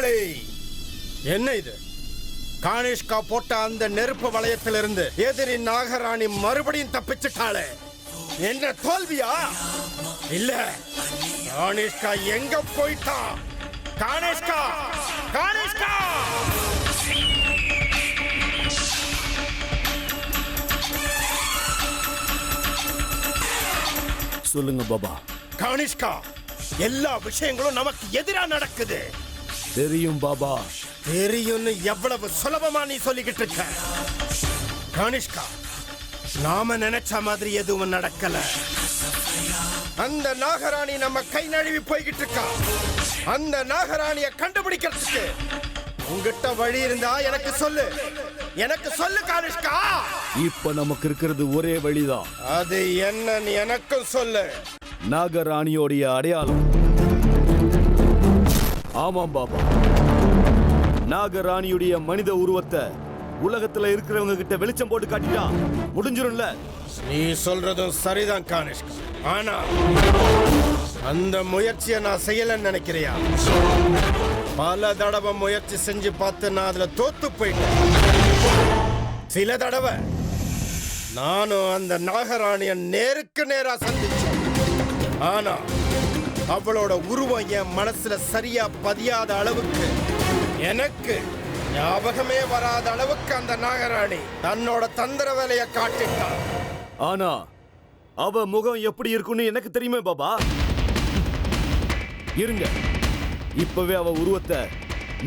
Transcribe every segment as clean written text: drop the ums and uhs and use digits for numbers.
காளி, என்ன இது? கானிஷ்கா போட்ட அந்த நெருப்பு வளையத்திலிருந்து எதிரி நாகராணி மறுபடியும் தப்பிச்சுட்டாளே. என்ன தோல்வியா? இல்ல, கானிஷ்கா எங்க போயிட்டா? கானிஷ்கா, கானிஷ்கா! சொல்லுங்க பாபா. கானிஷ்கா, எல்லா விஷயங்களும் நமக்கு எதிரா நடக்குது. தெரியும் பாபா. தெரியும்னு எவ்வளவு சுலபமா நீ சொல்லிக்கிட்டு இருக்க? கானிஷ்கா, நாம நினைச்ச மாதிரி எதுவும் நடக்கல. அந்த நாகராணி நம்ம கை நழுவி போய்கிட்டு இருக்கா. அந்த நாகராணிய கண்டுபிடிக்கிறதுக்கு உங்ககிட்ட வழி இருந்தா எனக்கு சொல்லு. எனக்கு சொல்லு கானிஷ்கா. இப்ப நமக்கு இருக்கிறது ஒரே வழிதான். அது என்னன்னு எனக்கும் சொல்லு. நாகராணியோடைய அடையாளம். ஆமாம் பாபா, நாகராணியுடைய மனித உருவத்தை உலகத்துல இருக்கிறவங்க கிட்ட வெளிச்சம் போட்டு காட்டிட்டா முடிஞ்சிரும்ல. நீ சொல்றதும் சரிதான் கானிஷ்கா. ஆனா அந்த முயற்சியை நான் செய்யலன்னு நினைக்கிறியா? பல தடவை முயற்சி செஞ்சு பார்த்து நான் அதுல தோத்து போயிட்டேன். சில தடவை நானும் அந்த நாகராணிய நேருக்கு நேரா சந்திச்சேன். ஆனா அவளோட உருவம் என் மனசுல சரியா பதியாத அளவுக்கு, எனக்கு ஞாபகமே வராத அளவுக்கு அந்த நாகராணி தன்னோட தந்திர வேலையை காட்டிட்டான். ஆனா அவ முகம் எப்படி இருக்குன்னு எனக்கு தெரியுமே பாபா. இருங்க, இப்பவே அவ உருவத்தை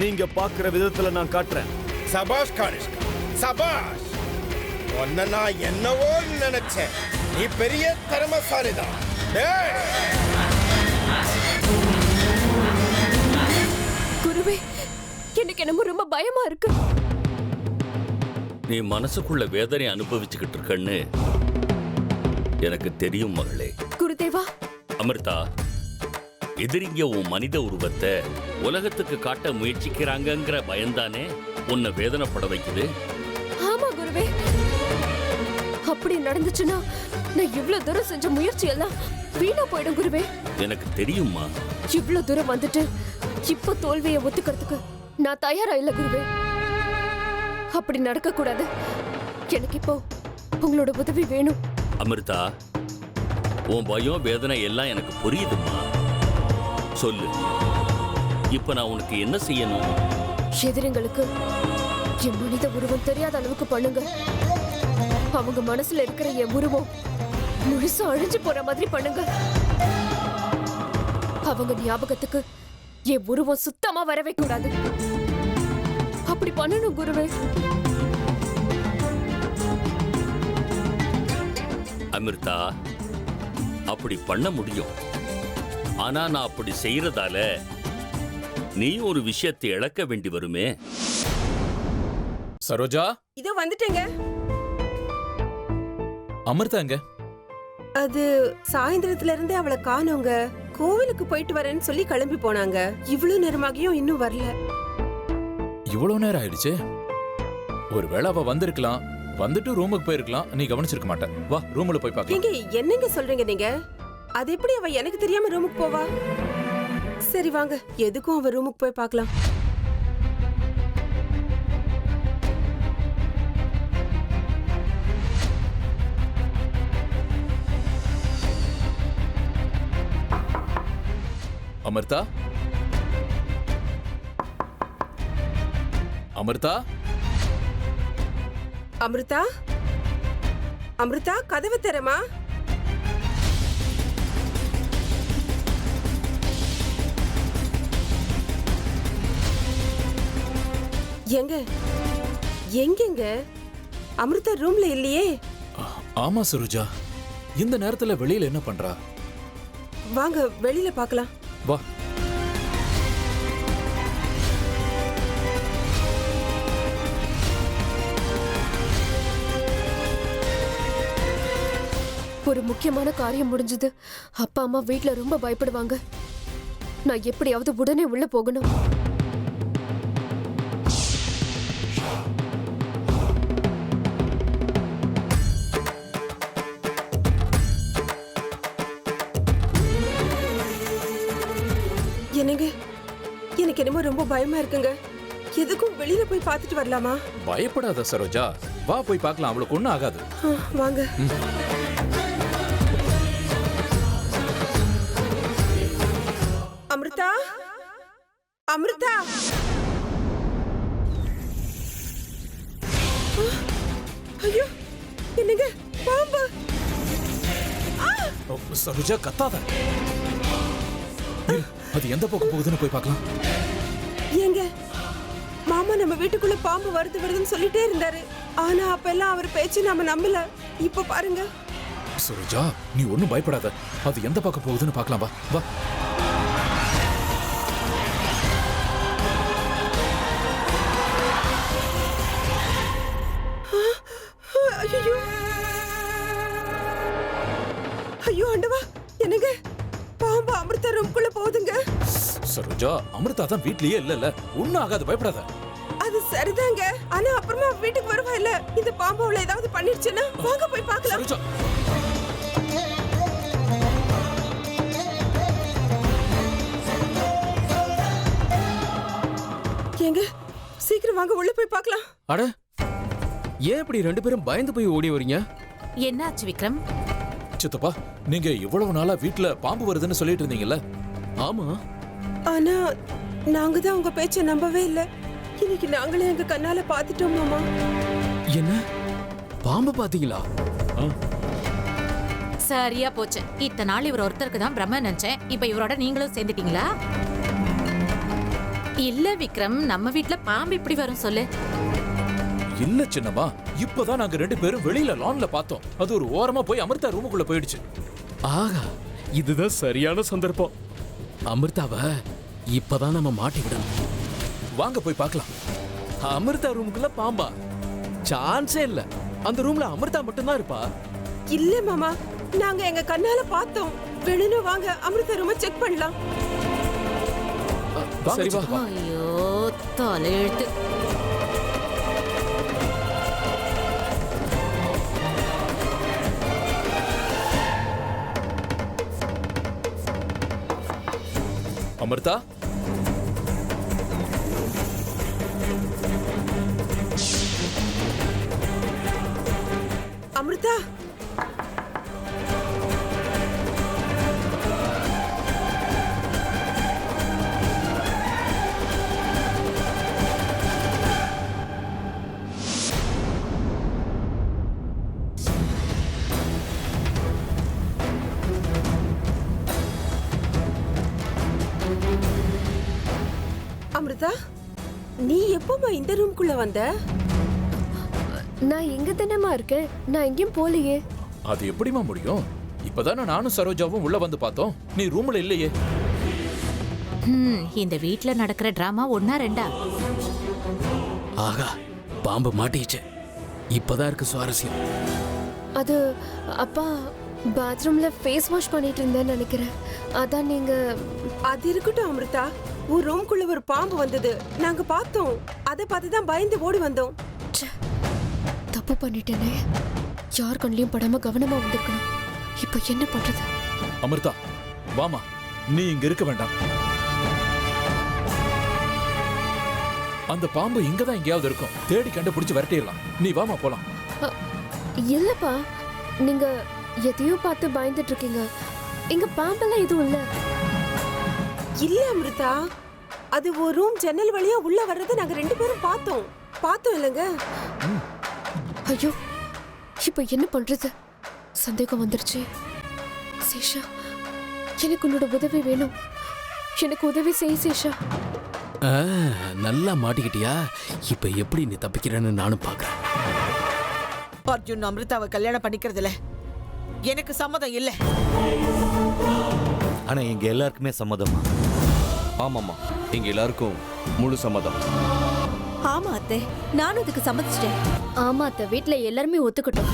நீங்க பாக்குற விதத்துல நான் காட்டுறேன். சபாஷ் கானிஷ்கா, சபாஷ். உன்னை நான் என்னவோ நினைச்சேன். நீ பெரிய திறமைசாலிதான். குருவே, எனக்கு என்னமோ ரொம்ப பயமா இருக்கு. நீ மனசுக்குள்ள வேதனை அனுபவிச்சுக்கிட்டு இருக்கன்னு எனக்கு தெரியும் மகளே. குருதேவா. அமிர்தா, எதிரிங்க உன் மனித உருவத்தை உலகத்துக்கு காட்ட முயற்சிக்கிறாங்கங்கிற பயம்தானே உன்னை வேதனைப்பட வைக்குது. ஆமா குருவே, அப்படி நடந்துச்சுன்னா நான் இவ்வளவு தூரம் செஞ்ச முயற்சி எல்லாம் வீணா போயிடும் குருவே. எனக்கு தெரியுமா. இவ்வளவு தூரம் வந்துட்டு இப்ப தோல்வியை ஒத்துக்கிறதுக்கு நான் தயாரா இல்ல குருவே. அப்படி நடக்க கூடாது. எனக்கு இப்போ உங்களோட உதவி வேணும். அமிர்தா, உன் பயம் வேதனை எல்லாம் எனக்கு புரியுதுமா. சொல்லு, இப்ப நான் உனக்கு என்ன செய்யணும்? எதிரிங்களுக்கு என் மனித உருவம் தெரியாத அளவுக்கு பண்ணுங்க. அவங்க மனசுல இருக்கிற என் உருவம் முழுசா அழிஞ்சு போற மாதிரி பண்ணுங்க. அவங்க ஞாபகத்துக்கு என் உருவம் சுத்தமா வரவே கூடாது. அப்படி பண்ணணும் குருவே. அமிர்தா, அப்படி பண்ண முடியும். ஆனா நான் அப்படி செய்யறதால நீ ஒரு விஷயத்தை இழக்க வேண்டி வருமே. சரோஜா, இதோ வந்துட்டேங்க. அமிர்தா எங்க? அது சாயந்தரத்துல இருந்தே அவளை காணோங்க. கோவிலுக்கு போயிட்டு வரேன்னு சொல்லி கிளம்பி போனாங்க. இவ்வளவு நேரமாகியும் இன்னும் வரல. இவ்வளவு நேரம் ஆயிடுச்சு. ஒருவேளை அவ வந்திருக்கலாம், வந்துட்டு ரூமுக்கு போயிருக்கலாம். நீ கவனிச்சிருக்க மாட்ட. வா, ரூம்ல போய் பார்க்கலாம். நீங்க என்னங்க சொல்றீங்க நீங்க? அது எப்படி அவ எனக்கு தெரியாம ரூமுக்கு போவா? சரி வாங்க, எதுக்கும் அவ ரூமுக்கு போய் பார்க்கலாம். அமிர்தா, அமிர்தா, அமிர்தா, அமிர்தா, கதவை திறமா. எங்க எங்கங்க அமிர்தா ரூம்ல இல்லையே. ஆமா சரோஜா, இந்த நேரத்துல வெளியில என்ன பண்றா? வாங்க வெளியில பார்க்கலாம். வா. ஒரு முக்கியமான காரியம் முடிஞ்சது. அப்பா அம்மா வீட்ல ரொம்ப பயப்படுவாங்க. நான் எப்படியாவது உடனே உள்ள போகணும். என்னங்க எனக்கு என்னமோ ரொம்ப பயமா இருக்குங்க. எதுக்கும் வெளியில போய் பார்த்துட்டு வரலாமா? பயப்படாத சரோஜா, வா போய் பார்க்கலாம், அவளுக்கு ஒன்றும் ஆகாது. வாங்க. அமிர்தா, அமிர்தா. ஐயோ, என்னங்க பாம்பு! சரோஜா கத்தாத. இரு, அது எந்த பக்கம் போகுதுன்னு போய் பார்க்கலாம். ஏங்க, மாமா நம்ம வீட்டுக்குள்ள பாம்பு வருதுன்னு சொல்லிட்டே இருந்தாரு. ஆனா அப்பெல்லாம் அவர் பேச்சு நாம நம்பல. இப்ப பாருங்க. சரோஜா, நீ ஒன்றும் பயப்படாத, அது எந்த பக்கம் போகுதுன்னு பார்க்கலாம். வா வா. ஐயோ, ஐயோ ஆண்டவா, என்னங்க பாம்பு அமிர்தா ரூம்குள்ள போகுதுங்க. சரோஜா, அமிர்தா தான் வீட்லயே இல்ல, ஒன்னும் ஆகாது, பயப்படாத. அது சரிதாங்க, ஆனா அப்புறமா வீட்டுக்கு வருவா இல்ல, இந்த பாம்பு அவளை ஏதாவது பண்ணிருச்சுன்னா வாங்க போய் பார்க்கலாம். சரோஜா, ஏங்க சீக்கிரம் வாங்க, உள்ள போய் பார்க்கலாம். அட, ஏன் இப்படி ரெண்டு பேரும் பயந்து போய் ஓடி வரீங்க? என்னாச்சு விக்ரம்? சித்தப்பா, நீங்க இவ்வளவு நாளா வீட்ல பாம்பு வருதுன்னு சொல்லிட்டு இருந்தீங்கல்ல? ஆமா, ஆனா நாங்க தான் உங்க பேச்ச நம்பவே இல்ல. இன்னைக்கு நாங்களே எங்க கண்ணால பாத்துட்டோம் மாமா. என்ன பாம்பு பாத்தீங்களா? சரியா போச்சு. இத்தனை நாள் இவர் ஒருத்தருக்கு தான் பிரம்ம நினைச்சேன். இப்ப இவரோட நீங்களும் சேர்ந்துட்டீங்களா? இல்ல விக்ரம், நம்ம வீட்ல பாம்பு இப்படி வரும் சொல்லு. இல்ல சின்னம்மா, இப்பதான் நாங்க ரெண்டு பேரும் வெளியில லான்ல பார்த்தோம். அது ஒரு ஓரமா போய் அமிர்தா ரூமுக்குள்ள போயிடுச்சு. ஆகா, இதுதான் சரியான சந்தர்ப்பம். அமிர்தாவ இப்பதான் நம்ம மாட்டி விடணும். வாங்க போய் பார்க்கலாம். அமிர்தா ரூமுக்குள்ள பாம்பா? சான்ஸே இல்ல. அந்த ரூம்ல அமிர்தா மட்டும்தான் இருப்பா. இல்ல மாமா, நாங்க எங்க கண்ணால பார்த்தோம். வேணும்னு வாங்க அமிர்தா ரூம செக் பண்ணலாம். வாங்க சரி, வா. சித்தப்பா. ஐயோ, தலையெழுத்து. அமிர்தா, அமிர்தா, அமிர்தா, நீ எப்பமா இந்த ரூம்குள்ள வந்த? நான் எங்க தானேமா இருக்கேன், நான் எங்கேயும் போலையே. அது எப்படிமா முடியும்? இப்பதானே நானும் சரோஜாவும் உள்ள வந்து பார்த்தோம். நீ ரூம்ல இல்லையே. இந்த வீட்ல நடக்கிற டிராமா ஒன்னா ரெண்டா? ஆகா, பாம்பு மாட்டிச்சு. இப்பதான் இருக்கு சுவாரஸ்யம். அது அப்பா பாத்ரூம்ல ஃபேஸ் வாஷ் பண்ணிட்டு இருந்தேன்னு நினைக்கிறேன். அதான் நீங்க. அது இருக்கட்டும் அமிர்தா, ஒரு ரூம்குள்ள ஒரு பாம்பு வந்தது, நாங்க பார்த்தோம். அதை பார்த்து தான் பயந்து ஓடி வந்தோம். ச்சே, தப்பு பண்ணிட்டேனே. யார் கண்ணிலையும் படாம கவனமா வந்திருக்கணும். இப்போ என்ன பண்றது? அமிர்தா, வாமா, நீ இங்க இருக்க வேண்டாம். அந்த பாம்பு இங்கதான் எங்கேயாவது இருக்கும். தேடி கண்டுபிடிச்சு விரட்டிடலாம். நீ வாமா போலாம். இல்லப்பா, நீங்க எதையோ பார்த்து பயந்துட்டு இருக்கீங்க. இங்க பாம்பெல்லாம் எதுவும் இல்ல. இல்ல அமிர்தா, அது ஒரு ரூம் ஜன்னல் வழியா உள்ள வர்றதை நாங்க ரெண்டு பேரும் பார்த்தோம் இல்லங்க? ஐயோ, இப்போ என்ன பண்றது? சந்தேகம் வந்துருச்சு. சேஷா, எனக்கு உன்னோட உதவி வேணும். எனக்கு உதவி செய் சேஷா. நல்லா மாட்டிக்கிட்டியா? இப்ப எப்படி நீ தப்பிக்கிறேன்னு நானும் பாக்குறேன். அர்ஜுன் அமிர்தாவை கல்யாணம் பண்ணிக்கிறதுல எனக்கு சம்மதம் இல்ல. ஆனா எங்க எல்லாருக்குமே சம்மதமா? ஆமாம்மா, எங்க எல்லாருக்கும் முழு சம்மதம். ஆமா அத்தை, நானும் இதுக்கு சம்மதிச்சிட்டேன். ஆமா அத்தை, வீட்ல எல்லாருமே ஒத்துக்கிட்டோம்.